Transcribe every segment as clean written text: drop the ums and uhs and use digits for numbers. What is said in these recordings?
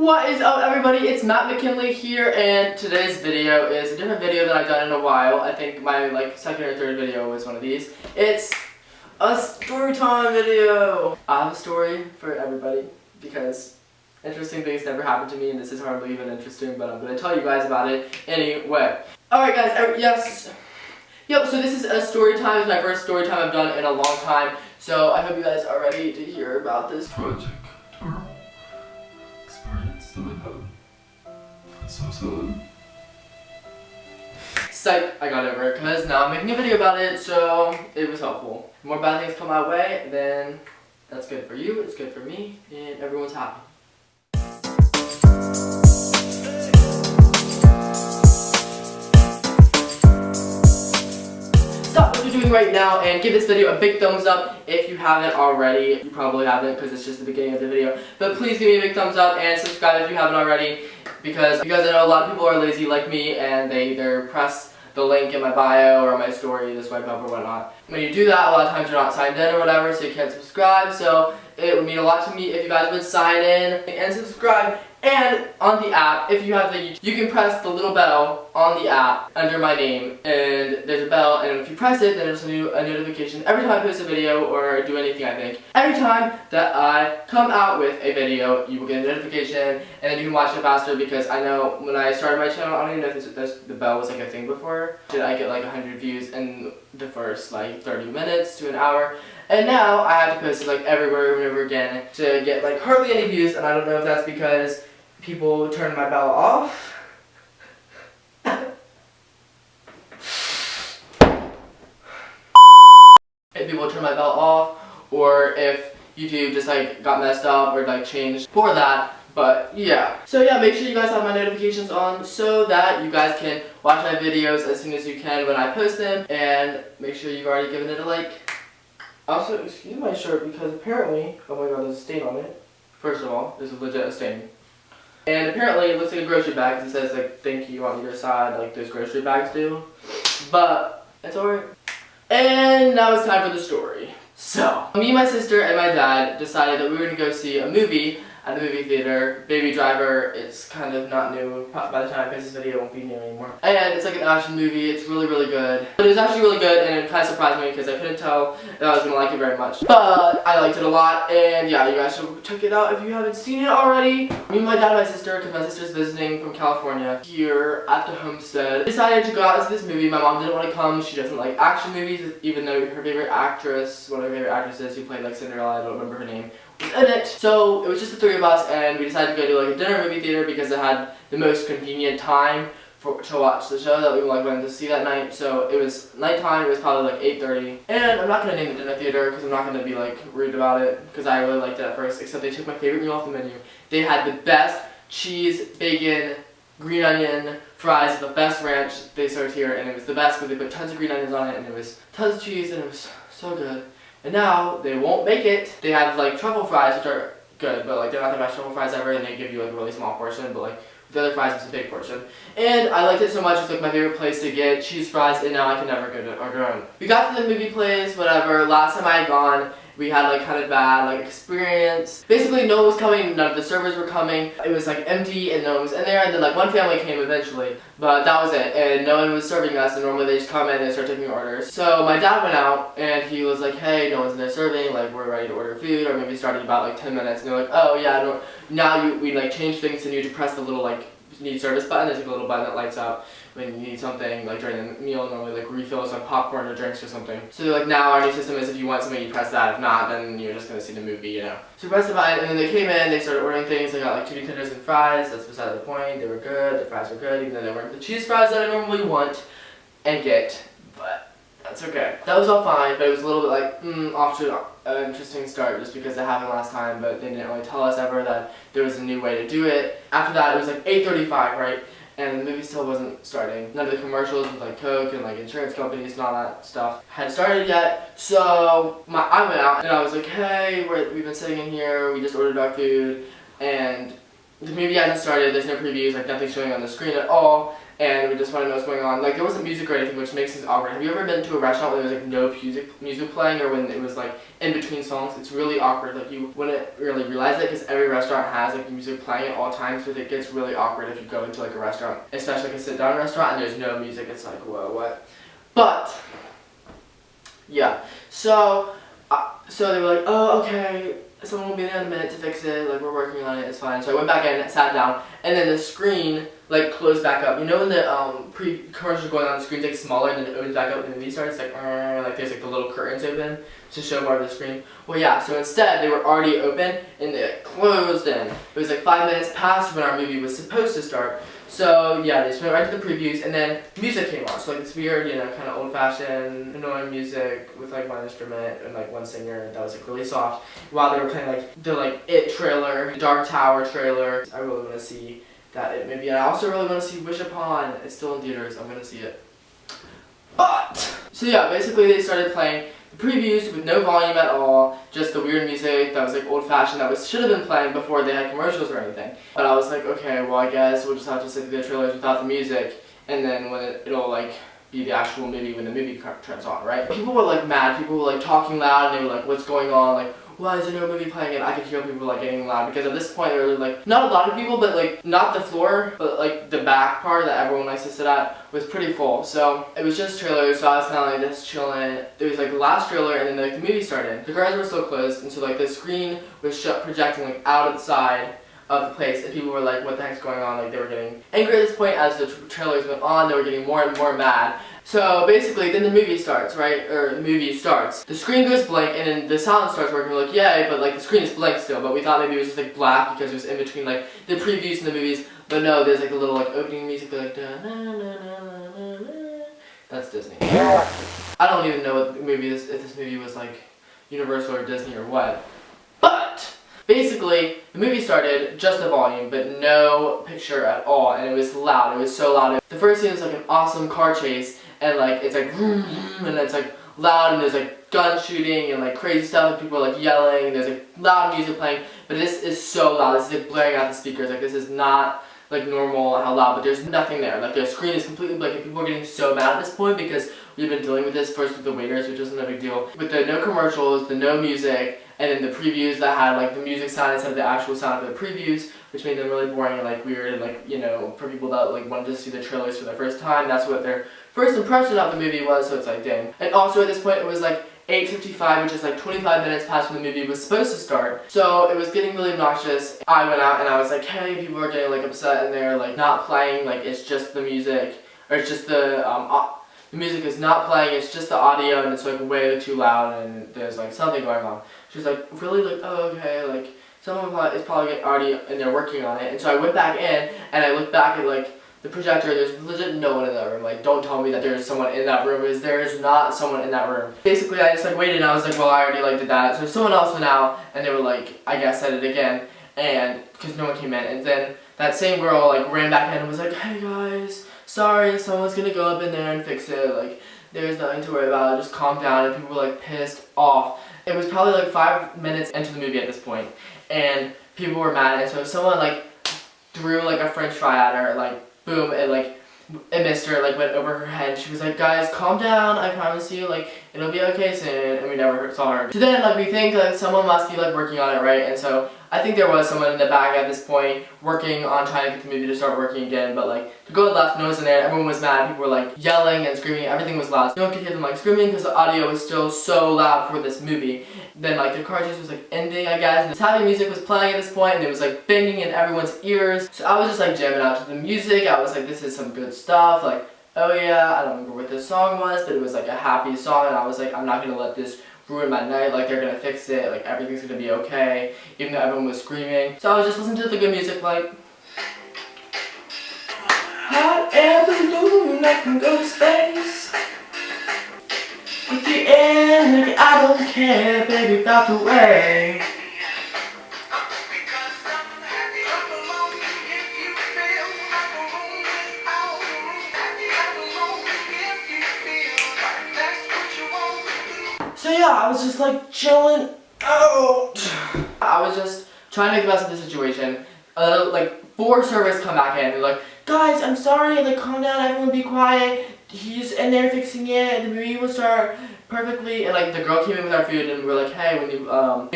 What is up, everybody? It's Matt McKinley here, and today's video is a different video than I've done in a while. I think my second or third video was one of these. It's a story time video. I have a story for everybody because interesting things never happen to me, and this is hardly even interesting, but I'm going to tell you guys about it anyway. Alright guys, Yep, so this is a story time. It's my first story time I've done in a long time, so I hope you guys are ready to hear about this project. Experience that I had. It's so sad. Psych, I got over it because now I'm making a video about it, so it was helpful. More bad things come my way, then that's good for you, it's good for me, and everyone's happy. Stop what you're doing right now and give this video a big thumbs up if you haven't already. You probably haven't because it's just the beginning of the video. But please give me a big thumbs up and subscribe if you haven't already, because I know a lot of people are lazy like me and they either press the link in my bio or my story to swipe up or whatnot. When you do that, a lot of times you're not signed in or whatever, so you can't subscribe. So it would mean a lot to me if you guys would sign in and subscribe. And on the app, if you have you can press the little bell on the app under my name, and there's a bell, and if you press it, then it'll send you a notification every time I post a video or do anything, I think. Every time that I come out with a video, you will get a notification, and then you can watch it faster, because I know when I started my channel, I don't even know if the bell was like a thing before. Did I get like 100 views in the first like 30 minutes to an hour? And now I have to post it like everywhere and over again to get like hardly any views, and I don't know if that's because people turn my bell off. If people turn my bell off, or if YouTube just like got messed up or like changed for that. But yeah. So yeah, make sure you guys have my notifications on so that you guys can watch my videos as soon as you can when I post them, and make sure you've already given it a like. Also, excuse my shirt because apparently, oh my god, there's a stain on it. First of all, there's a legit stain. And apparently it looks like a grocery bag because it says like thank you on either side like those grocery bags do. But it's alright. And now it's time for the story. So, me, my sister, and my dad decided that we were going to go see a movie at the movie theater. Baby Driver is kind of not new. By the time I post this video, it won't be new anymore. And it's like an action movie. It's really, really good. But it was actually really good, and it kind of surprised me because I couldn't tell that I was going to like it very much. But I liked it a lot, and yeah, you guys should check it out if you haven't seen it already. Me, my dad, and my sister, because my sister's visiting from California here at the homestead, decided to go out and see this movie. My mom didn't want to come. She doesn't like action movies, even though her favorite actress, one of her favorite actresses who played like Cinderella, I don't remember her name, in it. So it was just the three of us, and we decided to go to like a dinner movie theater because it had the most convenient time to watch the show that we wanted to see that night. So it was nighttime. It was probably like 8:30, and I'm not gonna name the dinner theater because I'm not gonna be like rude about it, because I really liked it at first. Except they took my favorite meal off the menu. They had the best cheese, bacon, green onion fries, the best ranch they served here, and it was the best because they put tons of green onions on it, and it was tons of cheese, and it was so good. And now they won't make it. They have like truffle fries, which are good, but like they're not the best truffle fries ever, and they give you like a really small portion, but like the other fries, it's a big portion. And I liked it so much. It's like my favorite place to get cheese fries, and now I can never go to or go. We got to the movie place, whatever. Last time I had gone, we had like kind of bad like experience. Basically, no one was coming, none of the servers were coming. It was like empty and no one was in there, and then like one family came eventually, but that was it, and no one was serving us, and normally they just come in and start taking orders. So my dad went out and he was like, hey, no one's in there serving, like we're ready to order food, or maybe starting about like 10 minutes, and they're like, oh yeah, now we like changed things, and you need to press the little like need service button. There's like a little button that lights up when you need something like during the meal, normally like refills on popcorn or drinks or something. So they're like, now our new system is if you want something you press that, if not then you're just gonna see the movie, you know. So we pressed the button, and then they came in, they started ordering things. They got like chicken tenders and fries. That's beside the point. They were good, the fries were good, even though they weren't the cheese fries that I normally want and get, but that's okay. That was all fine, but it was a little bit like off to an interesting start just because it happened last time, but they didn't really tell us ever that there was a new way to do it. After that, it was like 8:35, right? And the movie still wasn't starting. None of the commercials with like Coke and like insurance companies and all that stuff had started yet. So I went out and I was like, hey, we've been sitting in here, we just ordered our food, and the movie hasn't started, there's no previews, like nothing's showing on the screen at all. and we just want to know what's going on. Like, there wasn't music or anything, which makes things awkward. Have you ever been to a restaurant where there was like no music playing, or when it was like in between songs? It's really awkward. Like, you wouldn't really realize it because every restaurant has like music playing at all times, but it gets really awkward if you go into like a restaurant, especially like a sit-down restaurant, and there's no music. It's like, whoa, what? But yeah, so they were like, oh, okay, someone will be there in a minute to fix it, like, we're working on it, it's fine. So I went back in, sat down, and then the screen, like, closed back up. You know when the pre-commercials going on, the screen's, like, smaller, and then it opens back up, and the movie starts, like, there's, like, the little curtains open to show more of the screen. Well, yeah, so instead, they were already open, and they closed, and it was, like, 5 minutes past when our movie was supposed to start. So, yeah, they just went right to the previews, and then music came on. So, like, this weird, you know, kind of old-fashioned, annoying music with, like, one instrument and, like, one singer that was, like, really soft, while they were playing, like, the, like, It trailer, Dark Tower trailer. I really want to see that It movie, and I also really want to see Wish Upon. It's still in theaters. I'm going to see it. But, so, yeah, basically, they started playing the previews with no volume at all, just the weird music that was like old-fashioned that should have been playing before they had commercials or anything. But I was like, okay, well, I guess we'll just have to sit through the trailers without the music, and then when it'll like be the actual movie when the movie turns on, right? People were like mad, people were like talking loud, and they were like, what's going on? Like, why is there no movie playing? And I could hear people like getting loud, because at this point there were like, not a lot of people, but like, not the floor, but like the back part that everyone likes to sit at was pretty full. So it was just trailers, so I was kind of like just chilling. It was like the last trailer, and then like the movie started. The curtains were still closed, and so like the screen was projecting like outside of the place, and people were like, what the heck's going on? Like, they were getting angry at this point. As the trailers went on, they were getting more and more mad. So basically, then the movie starts, right? Or the movie starts. The screen goes blank, and then the sound starts working. We're like, yay, but like the screen is blank still. But we thought maybe it was just like black because it was in between like the previews and the movies. But no, there's like a little like opening music, like da na na na na na. That's Disney. I don't even know what movie if this movie was like Universal or Disney or what. But basically, the movie started, just the volume, but no picture at all, and it was loud. It was so loud. The first scene was like an awesome car chase, and like it's like vroom, vroom, and it's like loud, and there's like gun shooting and like crazy stuff, and people are like yelling, and there's like loud music playing. But this is so loud. This is like blaring out the speakers. Like, this is not like normal how loud, but there's nothing there. Like, the screen is completely blank, and people are getting so mad at this point because we've been dealing with this first with the waiters, which wasn't a big deal. With the no commercials, the no music, and then the previews that had like the music sound instead of the actual sound of the previews, which made them really boring and like weird, and like, you know, for people that like wanted to see the trailers for the first time, that's what their first impression of the movie was, so it's like, dang. And also at this point it was like 8:55, which is like 25 minutes past when the movie was supposed to start. So it was getting really obnoxious. I went out and I was like, hey, people are getting like upset, and they're like not playing, like it's just the music, or it's just the music is not playing, it's just the audio, and it's like way too loud, and there's like something going on. She was like, really? Like, oh, okay, like someone is probably already in there working on it. And so I went back in, and I looked back at like the projector. There's legit no one in that room. Like, don't tell me that there's someone in that room, because there is not someone in that room. Basically, I just like waited, and I was like, well, I already like did that. So someone else went out, and they were like, I guess said it again, and because no one came in. And then that same girl like ran back in and was like, hey guys, sorry, someone's gonna go up in there and fix it. Like, there's nothing to worry about. Just calm down. And people were like pissed off. It was probably like 5 minutes into the movie at this point, and people were mad. And so someone like threw like a French fry at her, like boom, it missed her, like went over her head. She was like, guys, calm down, I promise you, like it'll be okay soon. And we never saw her. So then like we think like someone must be like working on it, right? And so I think there was someone in the back at this point working on trying to get the movie to start working again, but like the girl left, no one was in there, everyone was mad, people were like yelling and screaming, everything was loud. No one could hear them like screaming because the audio was still so loud for this movie. Then like the car chase was like ending, I guess, and the happy music was playing at this point, and it was like banging in everyone's ears. So I was just like jamming out to the music. I was like, this is some good stuff, like, oh yeah, I don't remember what this song was, but it was like a happy song, and I was like, I'm not gonna let this ruin my night, like they're gonna fix it, like everything's gonna be okay, even though everyone was screaming. So I was just listening to the good music, like hot air balloon, I can go to space with the air, like I don't care, baby, about the way. So yeah, I was just like chilling out. I was just trying to make the best of the situation. like 4 servers come back in. They're like, guys, I'm sorry, like calm down, everyone be quiet. He's in there fixing it, and the movie will start perfectly. And like the girl came in with our food, and we were like, hey, when you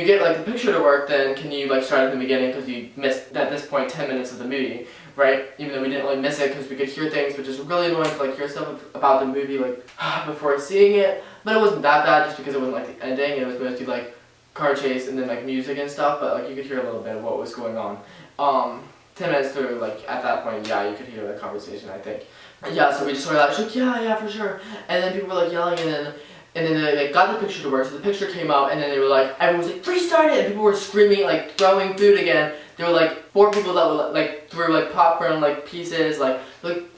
get like the picture to work, then can you like start at the beginning because you missed at this point 10 minutes of the movie, right? Even though we didn't really miss it because we could hear things, which is really annoying to like hear stuff about the movie like before seeing it. But it wasn't that bad just because it wasn't like the ending. It was mostly like car chase and then like music and stuff. But like you could hear a little bit of what was going on. 10 minutes through, like at that point, yeah, you could hear the conversation, I think. Yeah, so we just sort of like, she's like, yeah, for sure. And then people were like yelling, and then they like, got the picture to work, so the picture came out, and then they were like, everyone was like, restart it, and people were screaming, like throwing food again. There were like 4 people that were like threw like popcorn like pieces, like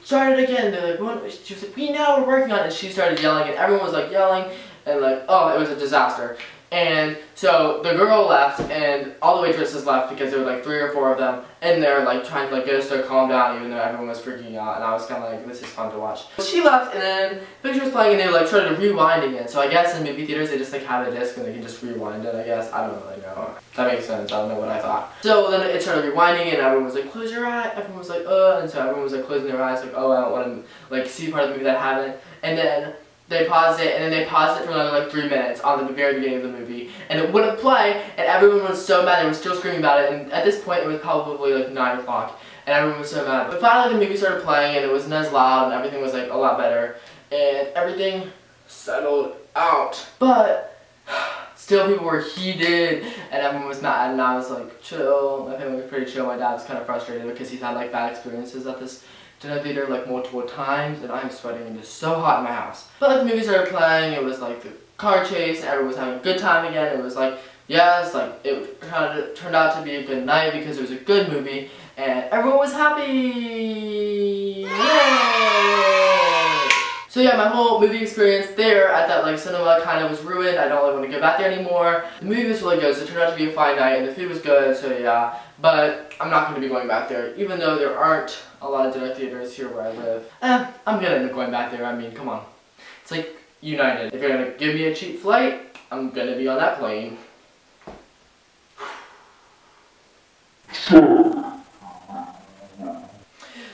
start it again. They're like, what? She was like, we know, we're working on it. And she started yelling, and everyone was like yelling, and like, oh, it was a disaster. And so the girl left, and all the waitresses left because there were like 3 or 4 of them in there like trying to like get us to calm down, even though everyone was freaking out. And I was kind of like, this is fun to watch. She left, and then the picture was playing, and they like started rewinding it. So I guess in movie theaters they just like have a disc and they can just rewind it. I guess I don't really know. That makes sense. I don't know what I thought. So then it started rewinding, and everyone was like, close your eye. Everyone was like, and so everyone was like closing their eyes, like, oh, I don't want to like see part of the movie that I haven't. And then they paused it, and then they paused it for another like 3 minutes on the very beginning of the movie, and it wouldn't play, and everyone was so mad. They were still screaming about it, and at this point it was probably like 9 o'clock, and everyone was so mad. But finally the movie started playing, and it wasn't as loud, and everything was like a lot better, and everything settled out. But still people were heated, and everyone was mad, and I was like, chill. My family was pretty chill. My dad was kind of frustrated because he's had like bad experiences at this dinner theater like multiple times, and I'm sweating and it's so hot in my house. But like the movie started playing, it was like the car chase, and everyone was having a good time again. It was like, yes, like it turned out to be a good night because it was a good movie, and everyone was happy! Yay! So yeah, my whole movie experience there at that like cinema kind of was ruined. I don't really want to go back there anymore. The movie was really good, so it turned out to be a fine night, and the food was good, so yeah. But I'm not going to be going back there, even though there aren't a lot of dinner theaters here where I live. I'm going to end up going back there. I mean, come on. It's like United. If you're going to give me a cheap flight, I'm going to be on that plane.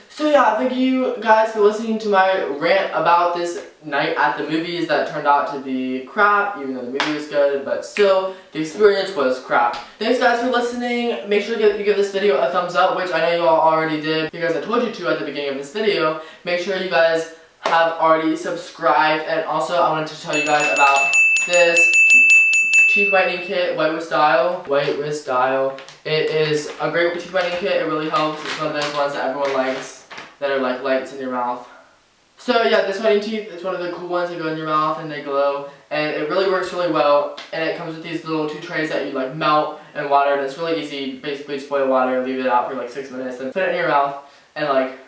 So yeah, thank you guys for listening to my rant about this night at the movies that turned out to be crap, even though the movie was good, but still, the experience was crap. Thanks guys for listening. Make sure you give this video a thumbs up, which I know you all already did because I told you to at the beginning of this video. Make sure you guys have already subscribed, and also I wanted to tell you guys about this teeth whitening kit, White with Style. It is a great teeth whitening kit. It really helps. It's one of those ones that everyone likes, that are like lights in your mouth. So yeah, this whitening teeth is one of the cool ones that go in your mouth and they glow, and it really works really well. And it comes with these little 2 trays that you like melt in water, and it's really easy. Basically just boil water, leave it out for like 6 minutes, then put it in your mouth and like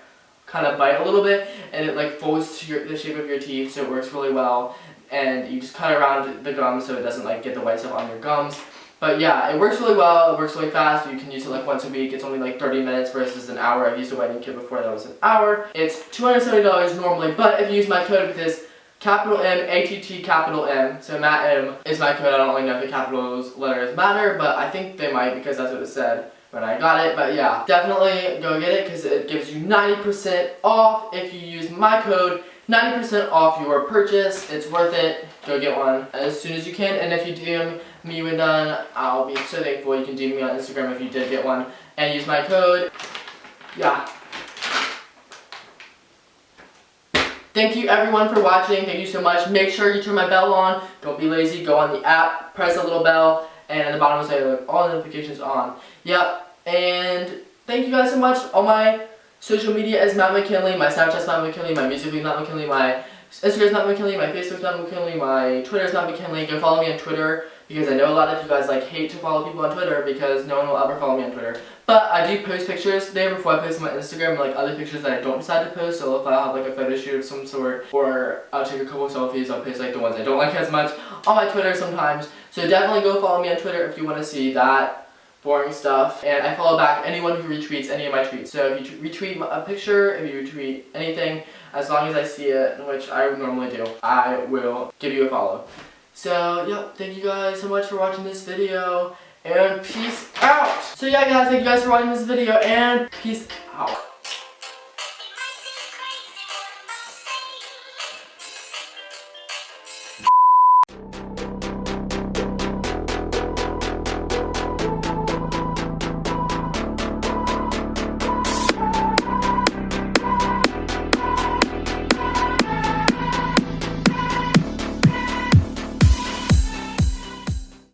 kind of bite a little bit, and it like folds to the shape of your teeth, so it works really well. And you just cut around the gums so it doesn't like get the white stuff on your gums. But yeah, it works really well, it works really fast. You can use it like once a week. It's only like 30 minutes versus an hour. I've used a whitening kit before that was an hour. It's $270 normally, but if you use my code with this capital M, ATT capital M, so Matt M is my code. I don't really know if the capital letters matter, but I think they might because that's what it said when I got it. But yeah, definitely go get it because it gives you 90% off if you use my code. 90% off your purchase. It's worth it. Go get one as soon as you can. And if you DM me when done, I'll be so thankful. You can DM me on Instagram if you did get one and use my code. Yeah. Thank you everyone for watching. Thank you so much. Make sure you turn my bell on. Don't be lazy. Go on the app, press the little bell, and at the bottom will say like, all notifications on. Yep. And thank you guys so much. All my social media is Matt McKinley. My Snapchat is Matt McKinley. My Musical.ly is Matt McKinley. My Instagram is Matt McKinley. My Facebook is Matt McKinley. My Twitter is Matt McKinley. Go follow me on Twitter because I know a lot of you guys like hate to follow people on Twitter because no one will ever follow me on Twitter. But I do post pictures there before I post on my Instagram, like other pictures that I don't decide to post. So if I have like a photo shoot of some sort, or I'll take a couple selfies, I'll post like the ones I don't like as much on my Twitter sometimes. So definitely go follow me on Twitter if you want to see that boring stuff. And I follow back anyone who retweets any of my tweets. So if you retweet a picture, if you retweet anything, as long as I see it, which I normally do, I will give you a follow. So, yep, thank you guys so much for watching this video, and peace out. So yeah guys, thank you guys for watching this video and peace out.